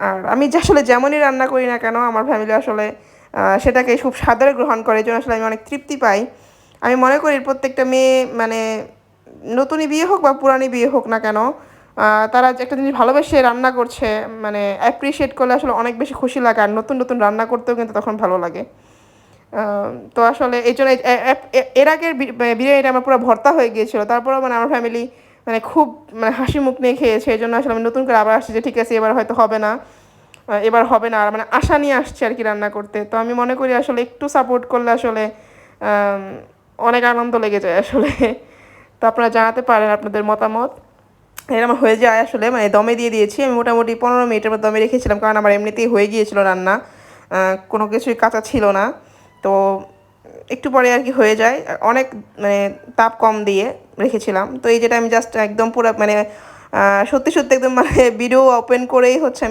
আর আমি যে আসলে যেমনই রান্না করি না কেন আমার ফ্যামিলি আসলে সেটাকে খুব সাদরে গ্রহণ করে। এজন্য আসলে আমি অনেক তৃপ্তি পাই। আমি মনে করি প্রত্যেকটা মেয়ে মানে নতুনই বিয়ে হোক বা পুরানি বিয়ে হোক না কেন, তারা যে একটা জিনিস ভালোবেসে রান্না করছে মানে অ্যাপ্রিশিয়েট করলে আসলে অনেক বেশি খুশি লাগে। আর নতুন, নতুন রান্না করতেও কিন্তু তখন ভালো লাগে। তো আসলে এইজন্য এর আগের বিরিয়ানিটা আমার পুরো ভর্তা হয়ে গিয়েছিল। তারপরেও মানে আমার ফ্যামিলি মানে খুব মানে হাসি মুখ নিয়ে খেয়েছে। এজন্য আসলে আমি নতুন করে আবার আসছি যে ঠিক আছে এবার হয়তো হবে না। এবার হবে না। আর মানে আশা নিয়ে আসছি আরকি রান্না করতে। তো আমি মনে করি আসলে একটু সাপোর্ট করলে আসলে আম অনেক আনন্দ লেগে যায় আসলে। তো আপনারা জানাতে পারেন আপনাদের মতামত। এটা আমার হয়ে যায় আসলে মানে দমে দিয়ে দিয়েছি। আমি মোটামুটি ১৫ মিনিটের মতো দমে রেখেছিলাম। কারণ আমার এমনিতেই হয়ে গিয়েছিল রান্না। কোনো কিছুই কাঁচা ছিল না। তো একটু পরে আরকি হয়ে যায়। অনেক মানে তাপ কম দিয়ে রেখেছিলাম। তো এই যেটা আমি জাস্ট একদম পুরা মানে সত্যি, সত্যি একদম মানে ভিডিও ওপেন করেই হচ্ছে আমি